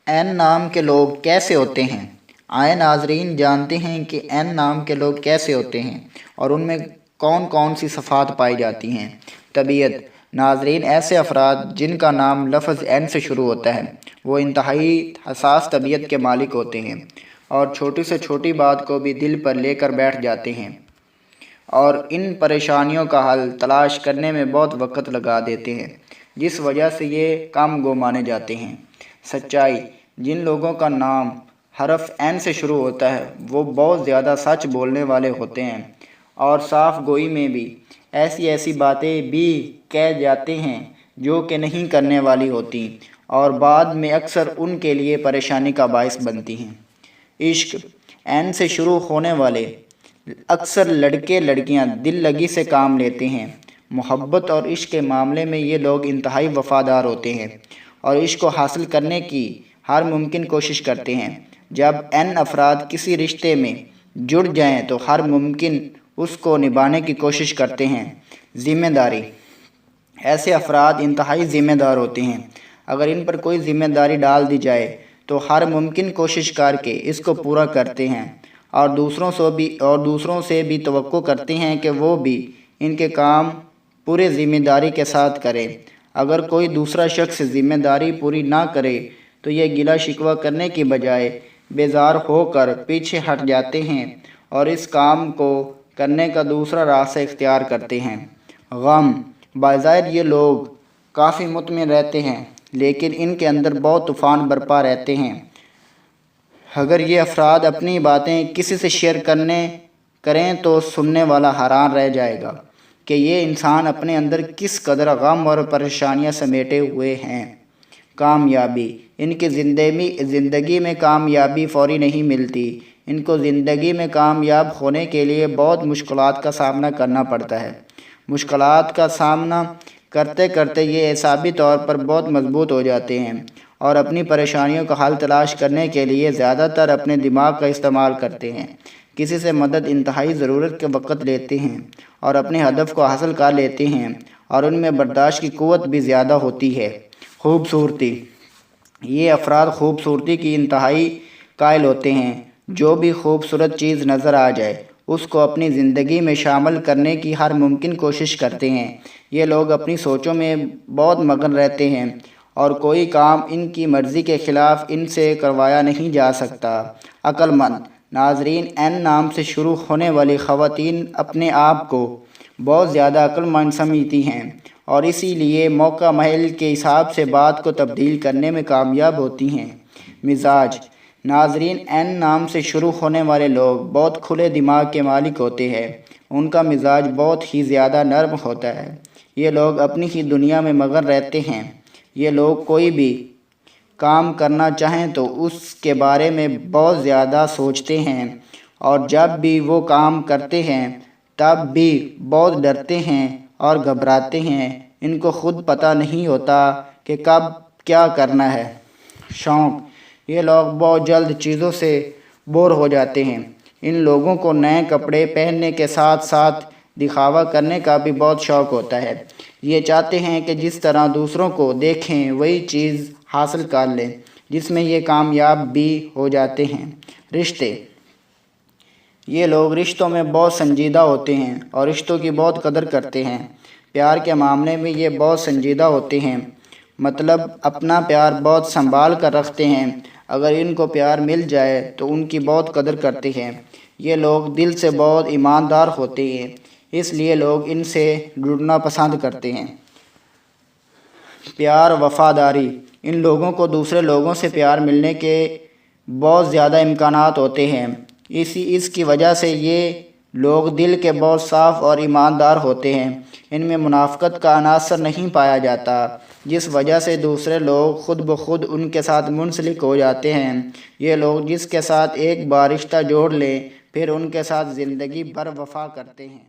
N نام کے لوگ کیسے ہوتے ہیں؟ آئے ناظرین جانتے ہیں کہ این نام کے لوگ کیسے ہوتے ہیں اور ان میں کون کون سی صفات پائی جاتی ہیں۔ طبیعت: ناظرین، ایسے افراد جن کا نام لفظ این سے شروع ہوتا ہے وہ انتہائی حساس طبیعت کے مالک ہوتے ہیں اور چھوٹی سے چھوٹی بات کو بھی دل پر لے کر بیٹھ جاتے ہیں اور ان پریشانیوں کا حل تلاش کرنے میں بہت وقت لگا دیتے ہیں، جس وجہ سے یہ کم گو مانے جاتے ہیں۔ سچائی: جن لوگوں کا نام حرف این سے شروع ہوتا ہے وہ بہت زیادہ سچ بولنے والے ہوتے ہیں اور صاف گوئی میں بھی ایسی باتیں بھی کہہ جاتے ہیں جو کہ نہیں کرنے والی ہوتی اور بعد میں اکثر ان کے لیے پریشانی کا باعث بنتی ہیں۔ عشق: این سے شروع ہونے والے اکثر لڑکے لڑکیاں دل لگی سے کام لیتے ہیں۔ محبت اور عشق کے معاملے میں یہ لوگ انتہائی وفادار ہوتے ہیں اور عشق کو حاصل کرنے کی ہر ممکن کوشش کرتے ہیں۔ جب این افراد کسی رشتے میں جڑ جائیں تو ہر ممکن اس کو نبھانے کی کوشش کرتے ہیں۔ ذمہ داری: ایسے افراد انتہائی ذمہ دار ہوتے ہیں۔ اگر ان پر کوئی ذمہ داری ڈال دی جائے تو ہر ممکن کوشش کر کے اس کو پورا کرتے ہیں اور دوسروں سے بھی توقع کرتے ہیں کہ وہ بھی ان کے کام پورے ذمہ داری کے ساتھ کریں۔ اگر کوئی دوسرا شخص ذمہ داری پوری نہ کرے تو یہ گلہ شکوہ کرنے کی بجائے بیزار ہو کر پیچھے ہٹ جاتے ہیں اور اس کام کو کرنے کا دوسرا راستہ اختیار کرتے ہیں۔ غم: بظاہر یہ لوگ کافی مطمئن رہتے ہیں لیکن ان کے اندر بہت طوفان برپا رہتے ہیں۔ اگر یہ افراد اپنی باتیں کسی سے شیئر کریں تو سننے والا حیران رہ جائے گا کہ یہ انسان اپنے اندر کس قدر غم اور پریشانیاں سمیٹے ہوئے ہیں۔ کامیابی: ان کی زندگی میں کامیابی فوری نہیں ملتی۔ ان کو زندگی میں کامیاب ہونے کے لیے بہت مشکلات کا سامنا کرنا پڑتا ہے۔ مشکلات کا سامنا کرتے کرتے یہ اعصابی طور پر بہت مضبوط ہو جاتے ہیں اور اپنی پریشانیوں کا حل تلاش کرنے کے لیے زیادہ تر اپنے دماغ کا استعمال کرتے ہیں۔ کسی سے مدد انتہائی ضرورت کے وقت لیتے ہیں اور اپنے ہدف کو حاصل کر لیتے ہیں اور ان میں برداشت کی قوت بھی زیادہ ہوتی ہے۔ خوبصورتی: یہ افراد خوبصورتی کی انتہائی قائل ہوتے ہیں۔ جو بھی خوبصورت چیز نظر آ جائے اس کو اپنی زندگی میں شامل کرنے کی ہر ممکن کوشش کرتے ہیں۔ یہ لوگ اپنی سوچوں میں بہت مگن رہتے ہیں اور کوئی کام ان کی مرضی کے خلاف ان سے کروایا نہیں جا سکتا۔ عقل مند: ناظرین، این نام سے شروع ہونے والی خواتین اپنے آپ کو بہت زیادہ عقل مند سمجھتی ہیں اور اسی لیے موقع محل کے حساب سے بات کو تبدیل کرنے میں کامیاب ہوتی ہیں۔ مزاج: ناظرین، این نام سے شروع ہونے والے لوگ بہت کھلے دماغ کے مالک ہوتے ہیں۔ ان کا مزاج بہت ہی زیادہ نرم ہوتا ہے۔ یہ لوگ اپنی ہی دنیا میں مگن رہتے ہیں۔ یہ لوگ کوئی بھی کام کرنا چاہیں تو اس کے بارے میں بہت زیادہ سوچتے ہیں اور جب بھی وہ کام کرتے ہیں تب بھی بہت ڈرتے ہیں اور گھبراتے ہیں۔ ان کو خود پتہ نہیں ہوتا کہ کب کیا کرنا ہے۔ شوق: یہ لوگ بہت جلد چیزوں سے بور ہو جاتے ہیں۔ ان لوگوں کو نئے کپڑے پہننے کے ساتھ ساتھ دکھاوا کرنے کا بھی بہت شوق ہوتا ہے۔ یہ چاہتے ہیں کہ جس طرح دوسروں کو دیکھیں وہی چیز حاصل کر لیں، جس میں یہ کامیاب بھی ہو جاتے ہیں۔ رشتے: یہ لوگ رشتوں میں بہت سنجیدہ ہوتے ہیں اور رشتوں کی بہت قدر کرتے ہیں۔ پیار کے معاملے میں یہ بہت سنجیدہ ہوتے ہیں، مطلب اپنا پیار بہت سنبھال کر رکھتے ہیں۔ اگر ان کو پیار مل جائے تو ان کی بہت قدر کرتے ہیں۔ یہ لوگ دل سے بہت ایماندار ہوتے ہیں، اس لیے لوگ ان سے جڑنا پسند کرتے ہیں۔ پیار وفاداری: ان لوگوں کو دوسرے لوگوں سے پیار ملنے کے بہت زیادہ امکانات ہوتے ہیں۔ اس کی وجہ سے یہ لوگ دل کے بہت صاف اور ایماندار ہوتے ہیں۔ ان میں منافقت کا عنصر نہیں پایا جاتا، جس وجہ سے دوسرے لوگ خود بخود ان کے ساتھ منسلک ہو جاتے ہیں۔ یہ لوگ جس کے ساتھ ایک بار رشتہ جوڑ لیں پھر ان کے ساتھ زندگی بھر وفا کرتے ہیں۔